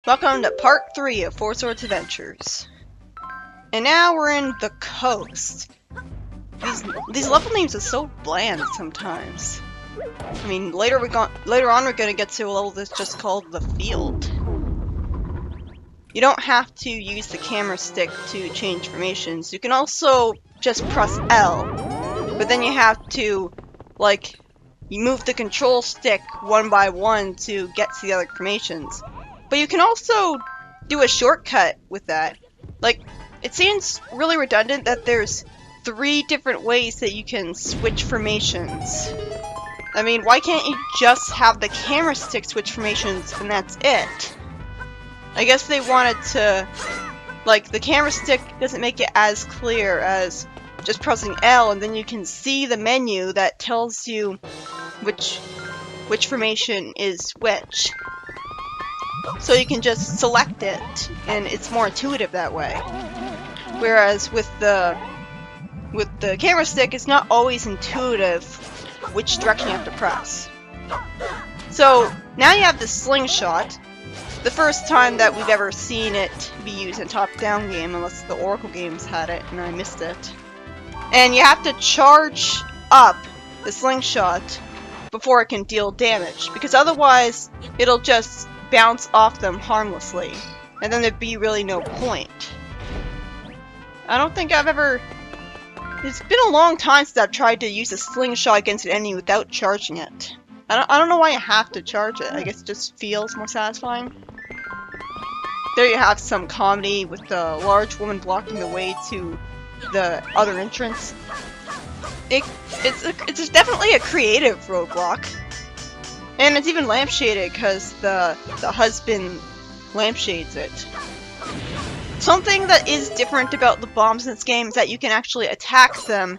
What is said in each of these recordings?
Welcome to part 3 of Four Swords Adventures. And now we're in the coast. These level names are so bland sometimes. I mean, later on we're gonna get to a level that's just called the field. You don't have to use the camera stick to change formations. You can also just press L, but then you have to, like, you move the control stick one by one to get to the other formations. But you can also do a shortcut with that. Like, it seems really redundant that there's 3 different ways that you can switch formations. I mean, why can't you just have the camera stick switch formations and that's it? I guess they wanted to, like, the camera stick doesn't make it as clear as just pressing L, and then you can see the menu that tells you which formation is which. So you can just select it, and it's more intuitive that way. Whereas with the camera stick, it's not always intuitive which direction you have to press. So now you have the slingshot. The first time that we've ever seen it be used in a top-down game, unless the Oracle games had it and I missed it. And you have to charge up the slingshot before it can deal damage, because otherwise it'll just bounce off them harmlessly, and then there'd be really no point. I don't think I've ever... It's been a long time since I've tried to use a slingshot against an enemy without charging it. I don't know why you have to charge it. I guess it just feels more satisfying. There you have some comedy with the large woman blocking the way to the other entrance. It's definitely a creative roadblock. And it's even lampshaded because the husband lampshades it. Something that is different about the bombs in this game is that you can actually attack them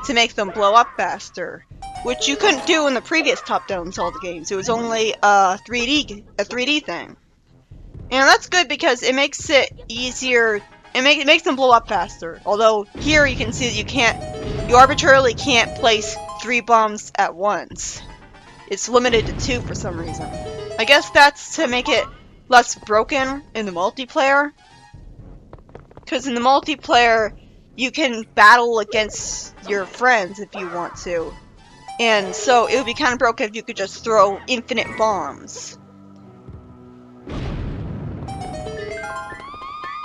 to make them blow up faster, which you couldn't do in the previous top-down Zelda games. It was only a 3D thing. And that's good because it makes it easier. It makes them blow up faster. Although here you can see that you arbitrarily can't place 3 bombs at once. It's limited to 2 for some reason. I guess that's to make it less broken in the multiplayer. Because in the multiplayer, you can battle against your friends if you want to. And so it would be kind of broken if you could just throw infinite bombs.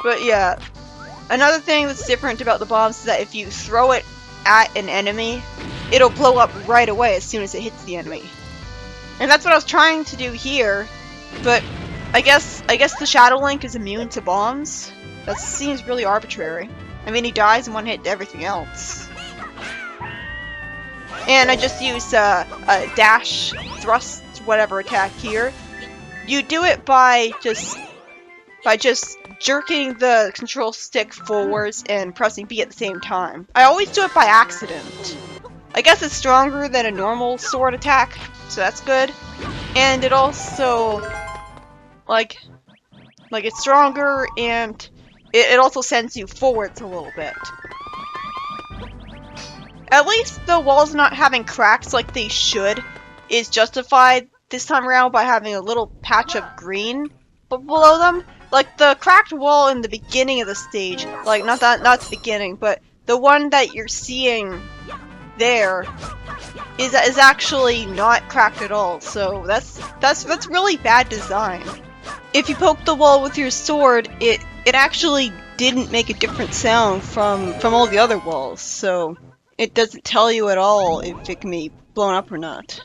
But yeah, another thing that's different about the bombs is that if you throw it at an enemy, it'll blow up right away as soon as it hits the enemy. And that's what I was trying to do here, but I guess the Shadow Link is immune to bombs. That seems really arbitrary. I mean, he dies in one hit to everything else. And I just used a dash, thrust, whatever attack here. You do it by just jerking the control stick forwards and pressing B at the same time. I always do it by accident. I guess it's stronger than a normal sword attack, so that's good. And it also, like it's stronger, and it also sends you forwards a little bit. At least the walls not having cracks like they should is justified this time around by having a little patch of green below them. Like the cracked wall in the beginning of the stage, like not the beginning, but the one that you're seeing there is actually not cracked at all. So that's really bad design. If you poke the wall with your sword, it actually didn't make a different sound from all the other walls. So it doesn't tell you at all if it can be blown up or not.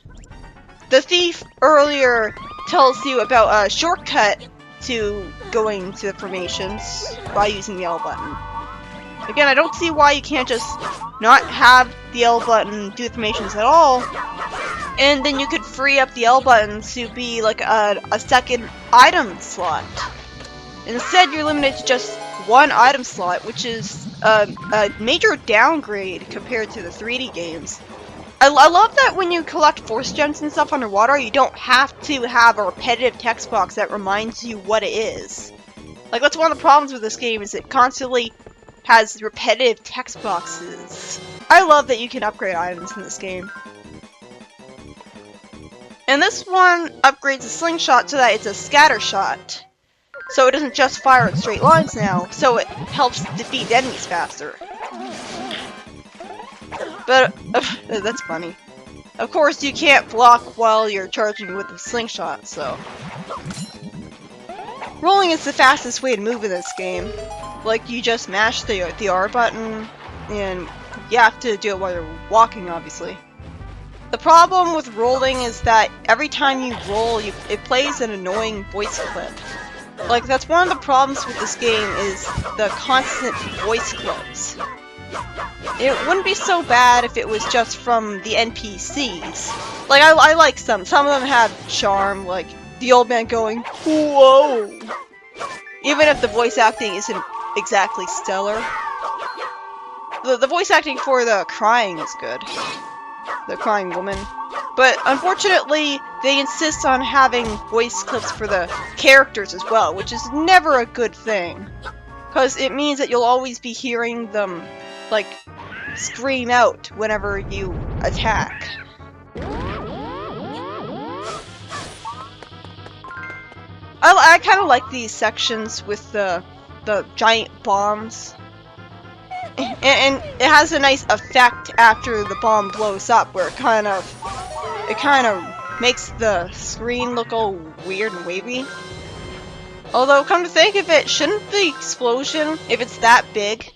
The thief earlier tells you about a shortcut to going to the formations by using the L button. Again, I don't see why you can't just not have the L button do the formations at all, and then you could free up the L button to be like a second item slot. Instead, you're limited to just 1 item slot, which is a major downgrade compared to the 3D games. I love that when you collect force gems and stuff underwater, you don't have to have a repetitive text box that reminds you what it is. Like, that's one of the problems with this game, is it constantly has repetitive text boxes. I love that you can upgrade items in this game. And this one upgrades the slingshot so that it's a scatter shot. so it doesn't just fire in straight lines now, so it helps defeat enemies faster. But, that's funny. Of course, you can't block while you're charging with a slingshot, so... Rolling is the fastest way to move in this game. Like, you just mash the R button, and you have to do it while you're walking, obviously. The problem with rolling is that every time you roll, it plays an annoying voice clip. Like, that's one of the problems with this game, is the constant voice clips. It wouldn't be so bad if it was just from the NPCs. Like, I like some. Some of them have charm, like the old man going, "Whoa!" Even if the voice acting isn't exactly stellar. The voice acting for the crying is good. The crying woman. But unfortunately, they insist on having voice clips for the characters as well, which is never a good thing. Because it means that you'll always be hearing them, like, scream out whenever you attack. I kind of like these sections with the giant bombs. And it has a nice effect after the bomb blows up, where it kind of makes the screen look all weird and wavy. Although, come to think of it, shouldn't the explosion, if it's that big,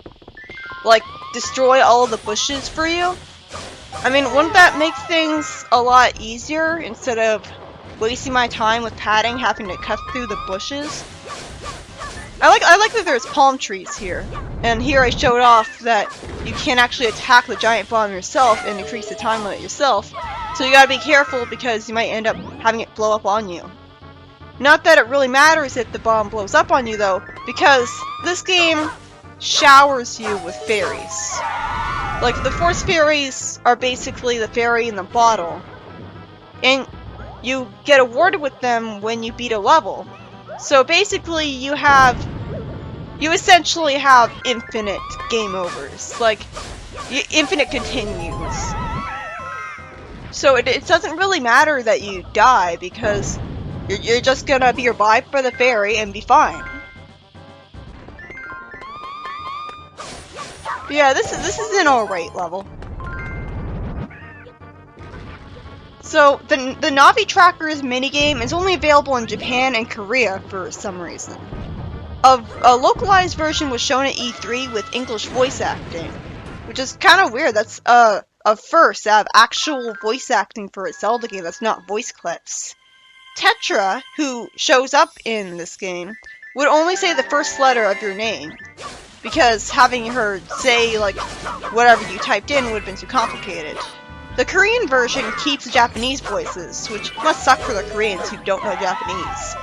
like, destroy all the bushes for you? I mean, wouldn't that make things a lot easier instead of wasting my time with padding, having to cut through the bushes? I like that there's palm trees here. And here I showed off that you can actually attack the giant bomb yourself and increase the time limit yourself. So you gotta be careful because you might end up having it blow up on you. Not that it really matters if the bomb blows up on you though, because this game showers you with fairies. Like, the force fairies are basically the fairy in the bottle. And you get awarded with them when you beat a level. So basically you essentially have infinite game overs. Like, infinite continues. So it doesn't really matter that you die because you're just gonna be revived by the fairy and be fine. But yeah, this is an alright level. So, the Navi Trackers minigame is only available in Japan and Korea for some reason. A localized version was shown at E3 with English voice acting, which is kind of weird. That's a first to have actual voice acting for a Zelda game that's not voice clips. Tetra, who shows up in this game, would only say the first letter of your name, because having her say, like, whatever you typed in would have been too complicated. The Korean version keeps Japanese voices, which must suck for the Koreans who don't know Japanese.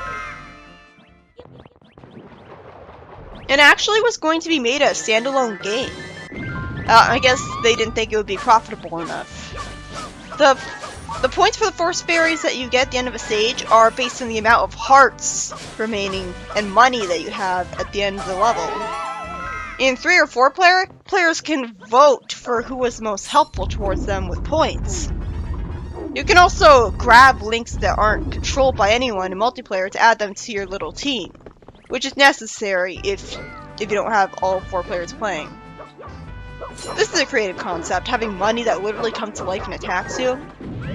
It actually was going to be made a standalone game. I guess they didn't think it would be profitable enough. The points for the force fairies that you get at the end of a stage are based on the amount of hearts remaining and money that you have at the end of the level. In 3 or 4 players can vote for who was most helpful towards them with points. You can also grab links that aren't controlled by anyone in multiplayer to add them to your little team, which is necessary if you don't have all 4 players playing. This is a creative concept, having money that literally comes to life and attacks you.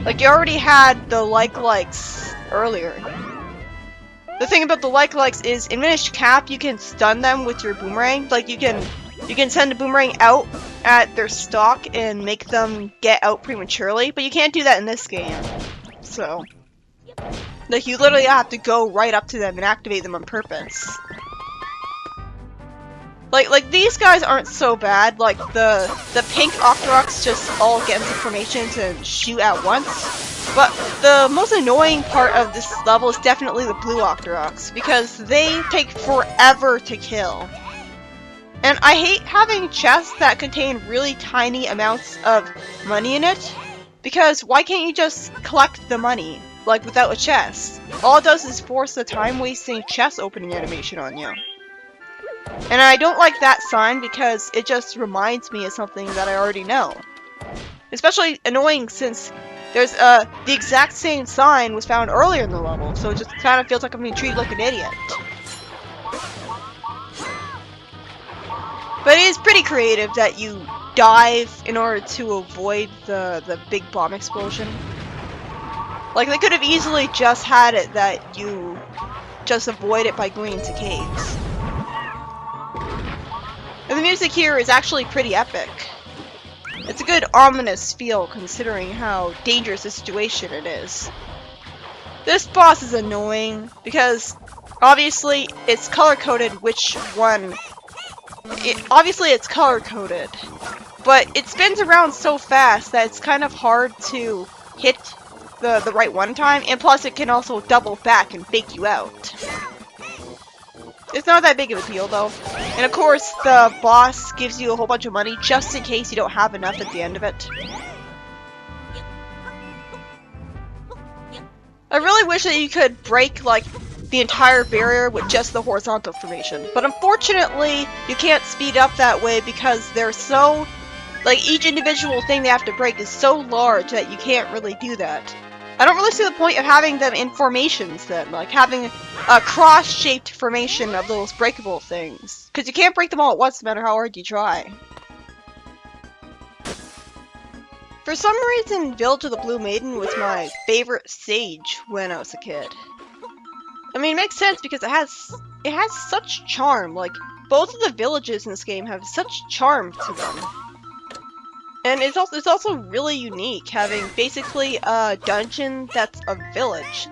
Like, you already had the likes earlier. The thing about the likes is, in Minish Cap, you can stun them with your boomerang. Like, you can send a boomerang out at their stock and make them get out prematurely, but you can't do that in this game. So, like, you literally have to go right up to them and activate them on purpose. Like these guys aren't so bad. Like, the pink Octoroks just all get into formations and shoot at once. But the most annoying part of this level is definitely the blue Octoroks, because they take forever to kill. And I hate having chests that contain really tiny amounts of money in it, because why can't you just collect the money, like, without a chest? All it does is force the time-wasting chest opening animation on you. And I don't like that sign because it just reminds me of something that I already know. Especially annoying since there's the exact same sign was found earlier in the level, so it just kind of feels like I'm being treated like an idiot. is pretty creative that you dive in order to avoid the big bomb explosion. Like, they could have easily just had it that you just avoid it by going into caves. And the music here is actually pretty epic. It's a good ominous feel considering how dangerous a situation it is. This boss is annoying because obviously it's color-coded which one. Obviously it's color-coded, but it spins around so fast that it's kind of hard to hit the right one time, and plus it can also double back and fake you out. It's not that big of a deal though. And of course the boss gives you a whole bunch of money just in case you don't have enough at the end of it. I really wish that you could break like the entire barrier with just the horizontal formation, but unfortunately you can't speed up that way because they're so, like, each individual thing they have to break is so large that you can't really do that. I don't really see the point of having them in formations then, like having a cross-shaped formation of those breakable things, because you can't break them all at once no matter how hard you try. For some reason, Village of the Blue Maiden was my favorite stage when I was a kid. I mean, it makes sense because it has such charm. Like, both of the villages in this game have such charm to them. And it's also really unique, having basically a dungeon that's a village.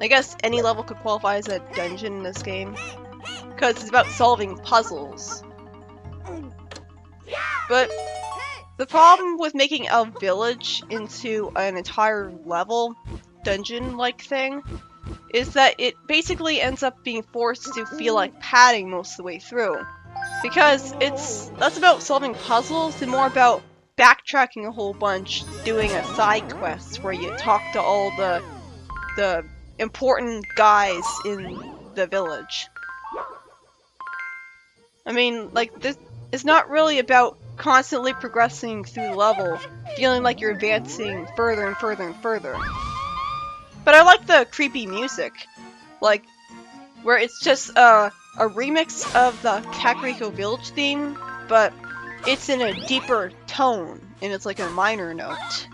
I guess any level could qualify as a dungeon in this game, because it's about solving puzzles. But the problem with making a village into an entire level dungeon-like thing is that it basically ends up being forced to feel like padding most of the way through. Because it's less about solving puzzles and more about backtracking a whole bunch, doing a side quest where you talk to all the important guys in the village. I mean, like, this is not really about constantly progressing through the level, feeling like you're advancing further and further and further. But I like the creepy music, like, where it's just a remix of the Kakariko Village theme, but it's in a deeper tone, and it's like a minor note. So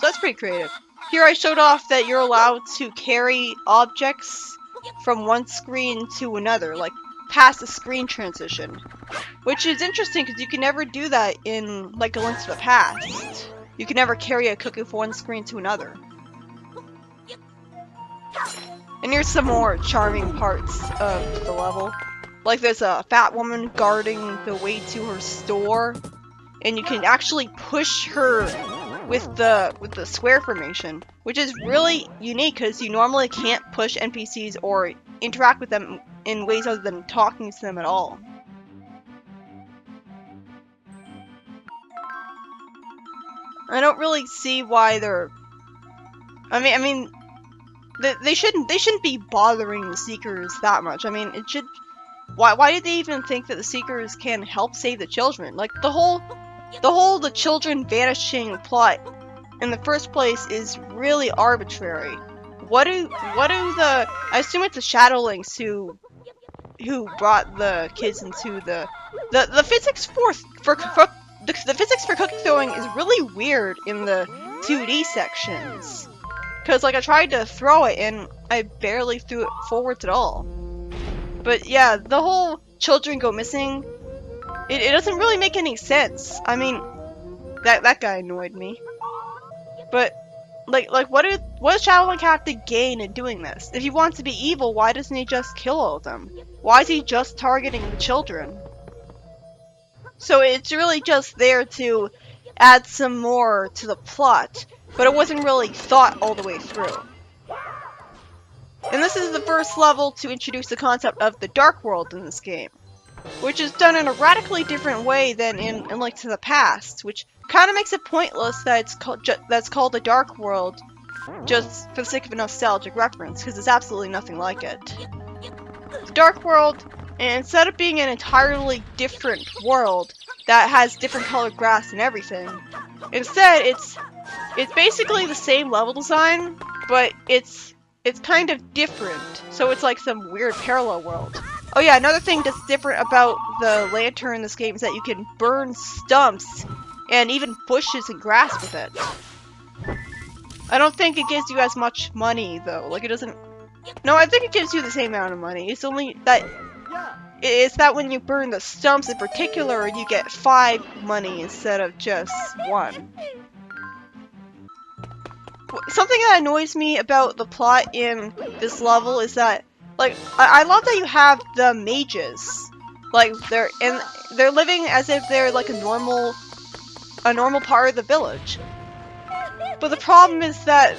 that's pretty creative. Here I showed off that you're allowed to carry objects from one screen to another, like past the screen transition. Which is interesting because you can never do that in, like, A Link to the Past. You can never carry a cookie from one screen to another. And here's some more charming parts of the level. Like, there's a fat woman guarding the way to her store, and you can actually push her with the square formation, which is really unique because you normally can't push NPCs or interact with them in ways other than talking to them at all. I don't really see why they're. I mean, they shouldn't be bothering the Seekers that much. I mean, it should. Why did they even think that the Seekers can help save the children? Like, the children vanishing plot in the first place is really arbitrary. What do the, I assume it's the Shadowlings who brought the kids into the physics the physics for cookie throwing is really weird in the 2D sections. Cause like I tried to throw it and I barely threw it forwards at all. But yeah, the whole children go missing, it doesn't really make any sense. I mean, that guy annoyed me. But like what does Shadowlink have to gain in doing this? If he wants to be evil, why doesn't he just kill all of them? Why is he just targeting the children? So it's really just there to add some more to the plot, but it wasn't really thought all the way through. And this is the first level to introduce the concept of the Dark World in this game, which is done in a radically different way than in Link to the Past, which kind of makes it pointless that that's called the Dark World just for the sake of a nostalgic reference, because it's absolutely nothing like it. The Dark World, instead of being an entirely different world that has different colored grass and everything, instead it's basically the same level design, but it's kind of different, so it's like some weird parallel world. Oh yeah, another thing that's different about the lantern in this game is that you can burn stumps and even bushes and grass with it. I don't think it gives you as much money though. Like it doesn't. No, I think it gives you the same amount of money. It's only that it's that when you burn the stumps in particular, you get 5 money instead of just 1. Something that annoys me about the plot in this level is that, like, I love that you have the mages. Like they're living as if they're like a normal part of the village. But the problem is that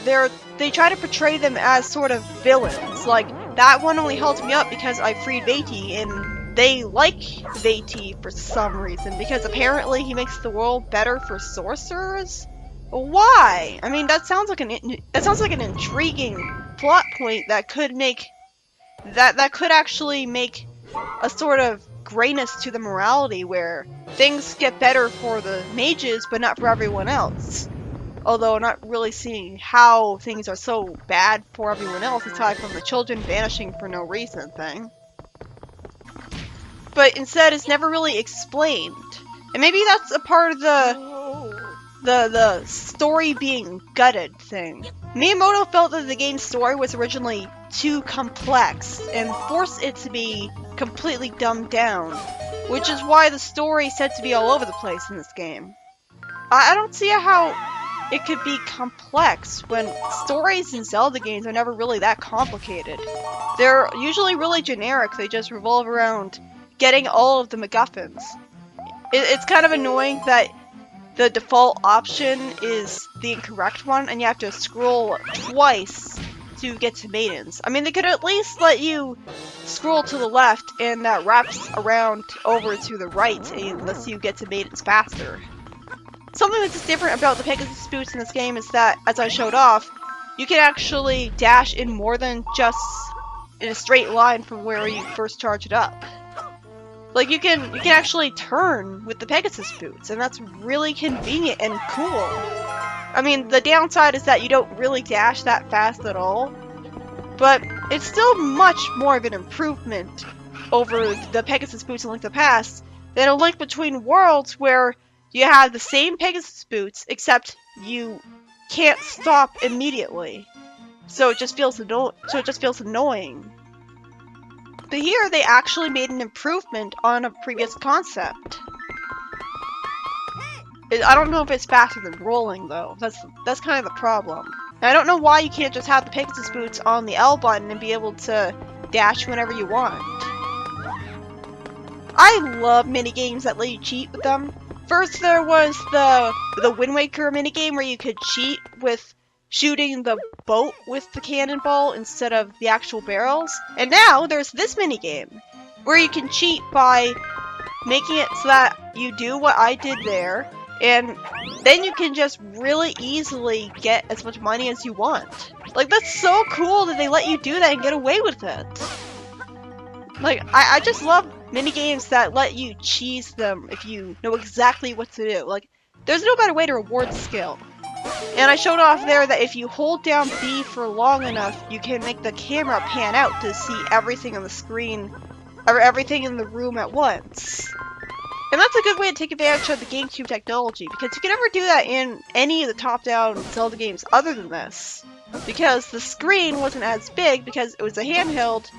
they try to portray them as sort of villains. Like, that one only held me up because I freed Vati, and they like Vati for some reason, because apparently he makes the world better for sorcerers? Why? I mean, that sounds like an intriguing plot point that could make that could actually make a sort of grayness to the morality where things get better for the mages but not for everyone else. Although not really seeing how things are so bad for everyone else aside from the children vanishing for no reason thing. But instead it's never really explained. And maybe that's a part of the story being gutted thing. Miyamoto felt that the game's story was originally too complex and forced it to be completely dumbed down, which is why the story is said to be all over the place in this game. I don't see how it could be complex when stories in Zelda games are never really that complicated. They're usually really generic, they just revolve around getting all of the MacGuffins. It's kind of annoying that the default option is the incorrect one and you have to scroll twice to get to maidens. I mean, they could at least let you scroll to the left and that wraps around over to the right and lets you get to maidens faster. Something that's different about the Pegasus boots in this game is that, as I showed off, you can actually dash in more than just in a straight line from where you first charge it up. Like you can actually turn with the Pegasus boots, and that's really convenient and cool. I mean, the downside is that you don't really dash that fast at all, but it's still much more of an improvement over the Pegasus boots in Link to the Past than a Link Between Worlds where you have the same Pegasus boots, except you can't stop immediately. So it just feels annoying. But here they actually made an improvement on a previous concept. I don't know if it's faster than rolling though. That's kind of the problem. And I don't know why you can't just have the Pegasus boots on the L button and be able to dash whenever you want. I love minigames that let you cheat with them. First there was the Wind Waker minigame where you could cheat with shooting the boat with the cannonball instead of the actual barrels. And now there's this minigame where you can cheat by making it so that you do what I did there, and then you can just really easily get as much money as you want. Like, that's so cool that they let you do that and get away with it. Like, I just love minigames that let you cheese them if you know exactly what to do. Like, there's no better way to reward skill. And I showed off there that if you hold down B for long enough, you can make the camera pan out to see everything on the screen, or everything in the room at once. And that's a good way to take advantage of the GameCube technology, because you can never do that in any of the top-down Zelda games other than this. Because the screen wasn't as big because it was a handheld,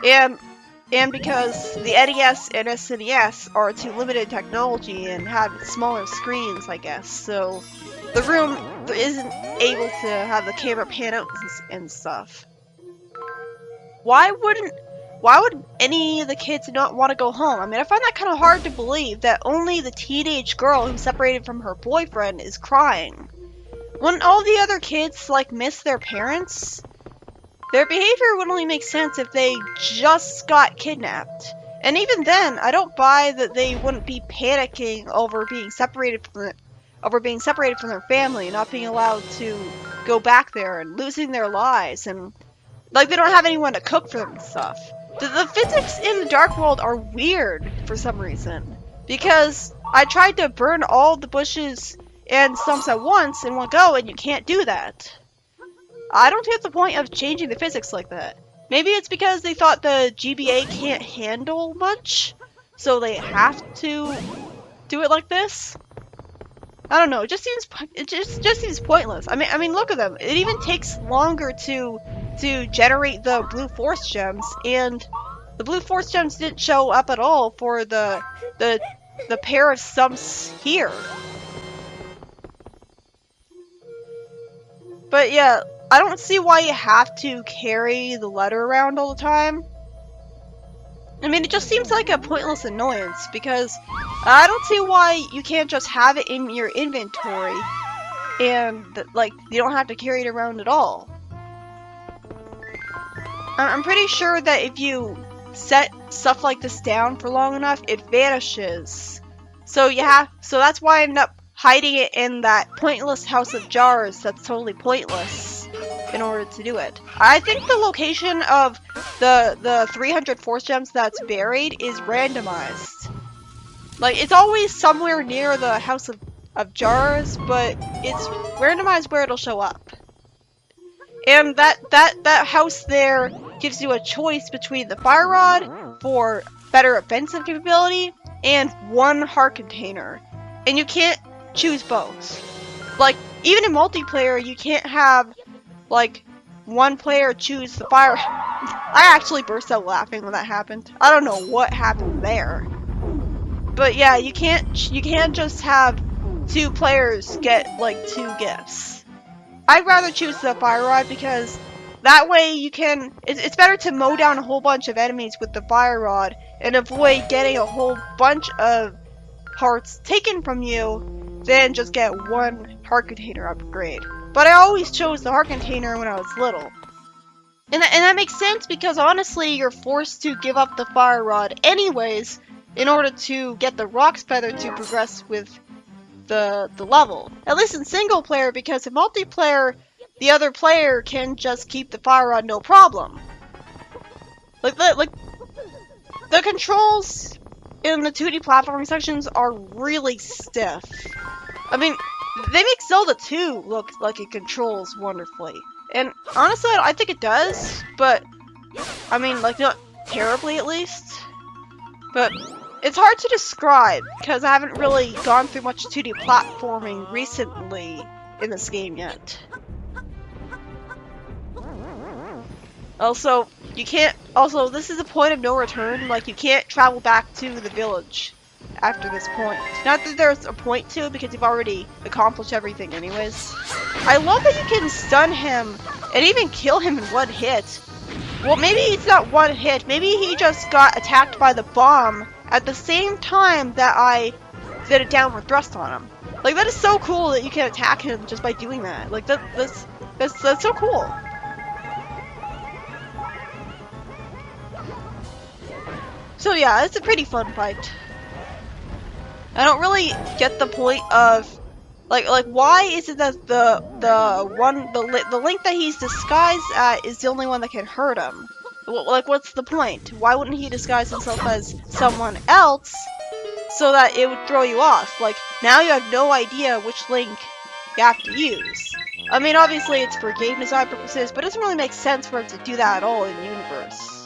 and because the NES and SNES are too limited technology and have smaller screens, I guess, so the room isn't able to have the camera pan out and stuff. Why would any of the kids not want to go home? I mean, I find that kind of hard to believe that only the teenage girl who's separated from her boyfriend is crying. Wouldn't all the other kids, like, miss their parents? Their behavior would only make sense if they just got kidnapped. And even then, I don't buy that they wouldn't be panicking over being separated from their family and not being allowed to go back there and losing their lives, and like they don't have anyone to cook for them and stuff. The physics in the Dark World are weird for some reason, because I tried to burn all the bushes and stumps at once in one go and you can't do that. I don't get the point of changing the physics like that. Maybe it's because they thought the GBA can't handle much, so they have to do it like this. I don't know. It just seems pointless. I mean, look at them. It even takes longer to generate the blue force gems, and the blue force gems didn't show up at all for the pair of stumps here. But yeah, I don't see why you have to carry the letter around all the time. I mean, it just seems like a pointless annoyance, because I don't see why you can't just have it in your inventory and, like, you don't have to carry it around at all. I'm pretty sure that if you set stuff like this down for long enough, it vanishes. So that's why I ended up hiding it in that pointless house of jars that's totally pointless in order to do it. I think the location of the 300 force gems that's buried is randomized. Like, it's always somewhere near the house of jars, but it's randomized where it'll show up. And that house there gives you a choice between the fire rod for better offensive capability and one heart container. And you can't choose both. Like, even in multiplayer, you can't have, like, one player choose the fire. I actually burst out laughing when that happened. I don't know what happened there. But yeah, you can't just have two players get, like, two gifts. I'd rather choose the fire rod because that way you can, it's better to mow down a whole bunch of enemies with the fire rod and avoid getting a whole bunch of hearts taken from you than just get one heart container upgrade. But I always chose the heart container when I was little. And that makes sense because honestly you're forced to give up the fire rod anyways in order to get the Roc's Feather to progress with the level. At least in single player, because in multiplayer, the other player can just keep the fire rod no problem. Like the controls in the 2D platforming sections are really stiff. I mean, they make Zelda 2 look like it controls wonderfully. And honestly, I think it does, but I mean, like, not terribly at least. But it's hard to describe because I haven't really gone through much 2D platforming recently in this game yet. Also, this is a point of no return. Like, you can't travel back to the village after this point. Not that there's a point to it because you've already accomplished everything anyways. I love that you can stun him and even kill him in one hit. Well, maybe it's not one hit. Maybe he just got attacked by the bomb at the same time that I did a downward thrust on him. Like, that is so cool that you can attack him just by doing that. Like, that's so cool. So yeah, it's a pretty fun fight. I don't really get the point of like why is it that the Link that he's disguised at is the only one that can hurt him? Like, what's the point? Why wouldn't he disguise himself as someone else so that it would throw you off? Like, now you have no idea which Link you have to use. I mean, obviously it's for game design purposes, but it doesn't really make sense for him to do that at all in the universe.